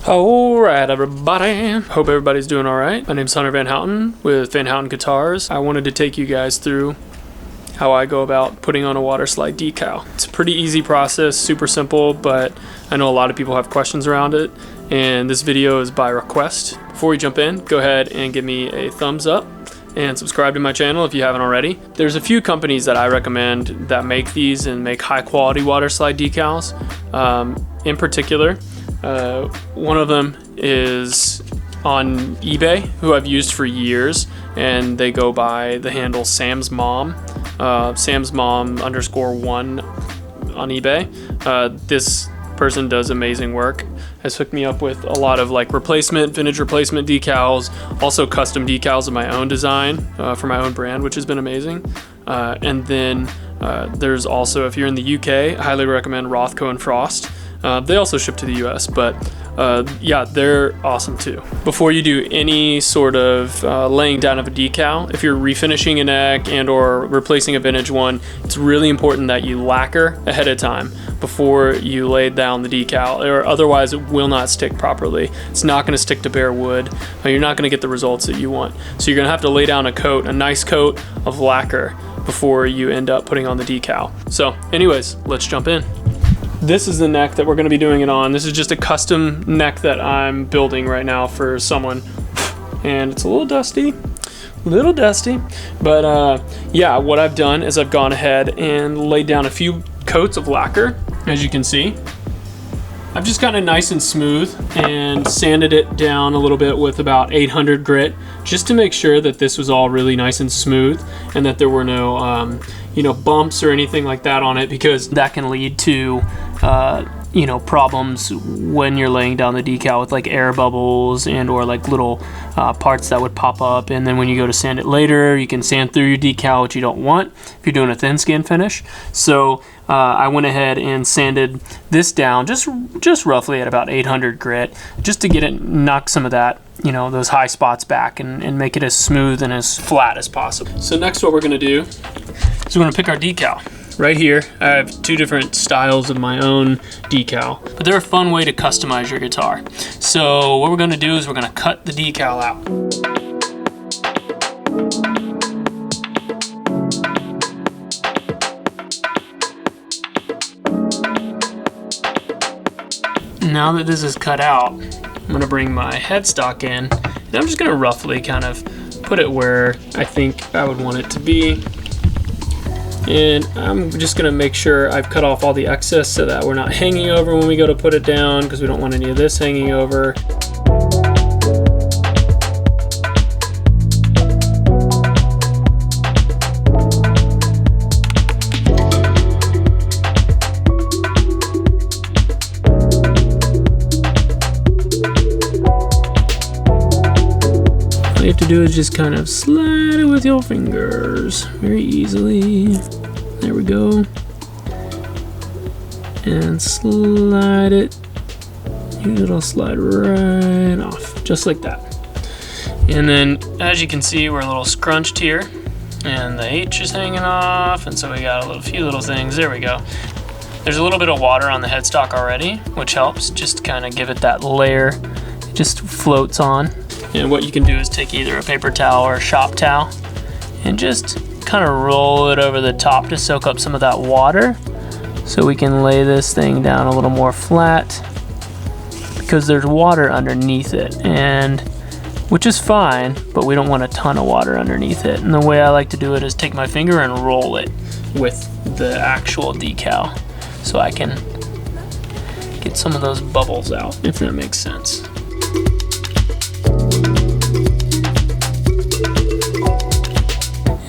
Alright everybody, hope everybody's doing alright. My name's Hunter Van Houten with Van Houten Guitars. I wanted to take you guys through how I go about putting on a waterslide decal. It's a pretty easy process, super simple, but I know a lot of people have questions around it, and this video is by request. Before we jump in, go ahead and give me a thumbs up and subscribe to my channel if you haven't already. There's a few companies that I recommend that make these and make high quality waterslide decals. In particular, one of them is on eBay, who I've used for years, and they go by the handle Sam's Mom, Sam's Mom _1 on eBay. This person does amazing work. Has hooked me up with a lot of like vintage replacement decals, also custom decals of my own design for my own brand, which has been amazing. And then there's also, if you're in the UK, I highly recommend Rothko & Frost. They also ship to the US, but yeah, they're awesome too. Before you do any sort of laying down of a decal, if you're refinishing a neck and or replacing a vintage one, it's really important that you lacquer ahead of time before you lay down the decal, or otherwise it will not stick properly. It's not going to stick to bare wood. You're not going to get the results that you want. So you're going to have to lay down a nice coat of lacquer before you end up putting on the decal. So anyways, let's jump in. This is the neck that we're going to be doing it on. This is just a custom neck that I'm building right now for someone, and it's a little dusty, but yeah, what I've done is I've gone ahead and laid down a few coats of lacquer. As you can see, I've just gotten it nice and smooth and sanded it down a little bit with about 800 grit, just to make sure that this was all really nice and smooth and that there were no bumps or anything like that on it, because that can lead to problems when you're laying down the decal with like air bubbles and or like little parts that would pop up, and then when you go to sand it later, you can sand through your decal, which you don't want if you're doing a thin skin finish. So I went ahead and sanded this down just roughly at about 800 grit, just to knock some of that, those high spots back and make it as smooth and as flat as possible. So next what we're going to do is we're going to pick our decal. Right here, I have two different styles of my own decal, but they're a fun way to customize your guitar. So what we're going to do is we're going to cut the decal out. Now that this is cut out, I'm going to bring my headstock in, and I'm just going to roughly kind of put it where I think I would want it to be. And I'm just going to make sure I've cut off all the excess so that we're not hanging over when we go to put it down, because we don't want any of this hanging over. All you have to do is just kind of slide it with your fingers very easily. There we go. And slide it. It'll slide right off, just like that. And then, as you can see, we're a little scrunched here, and the H is hanging off, and so we got a few little things. There we go. There's a little bit of water on the headstock already, which helps just kind of give it that layer. It just floats on. And what you can do is take either a paper towel or a shop towel and just kind of roll it over the top to soak up some of that water, so we can lay this thing down a little more flat, because there's water underneath it, and which is fine, but we don't want a ton of water underneath it. And the way I like to do it is take my finger and roll it with the actual decal, so I can get some of those bubbles out, if that makes sense.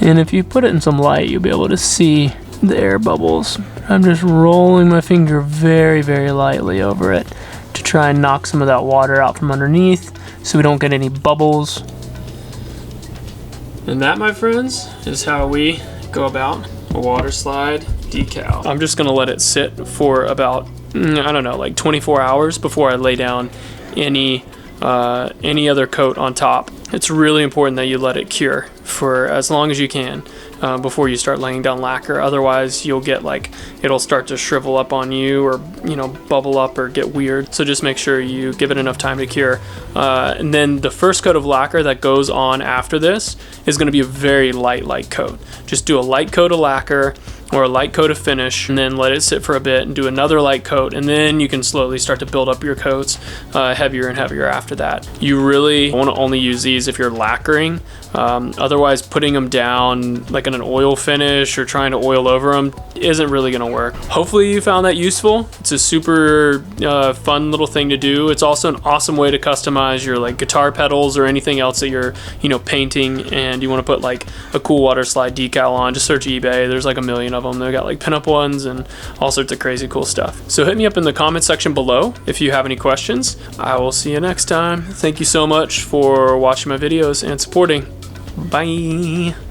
And if you put it in some light, you'll be able to see the air bubbles. I'm just rolling my finger very, very lightly over it to try and knock some of that water out from underneath so we don't get any bubbles. And that, my friends, is how we go about a waterslide decal. I'm just gonna let it sit for about, I don't know, like 24 hours before I lay down any any other coat on top. It's really important that you let it cure for as long as you can before you start laying down lacquer. Otherwise you'll get like, it'll start to shrivel up on you, or bubble up or get weird. So just make sure you give it enough time to cure. And then the first coat of lacquer that goes on after this is going to be a very light coat. Just do a light coat of lacquer or a light coat of finish, and then let it sit for a bit and do another light coat, and then you can slowly start to build up your coats heavier and heavier after that. You really want to only use these if you're lacquering. Otherwise putting them down like in an oil finish or trying to oil over them isn't really going to work. Hopefully you found that useful. It's a super fun little thing to do. It's also an awesome way to customize your like guitar pedals or anything else that you're painting and you want to put like a cool water slide decal on. Just search eBay. There's like a million of them. They've got like pinup ones and all sorts of crazy cool stuff. So hit me up in the comment section below if you have any questions. I will see you next time. Thank you so much for watching my videos and supporting. Bye.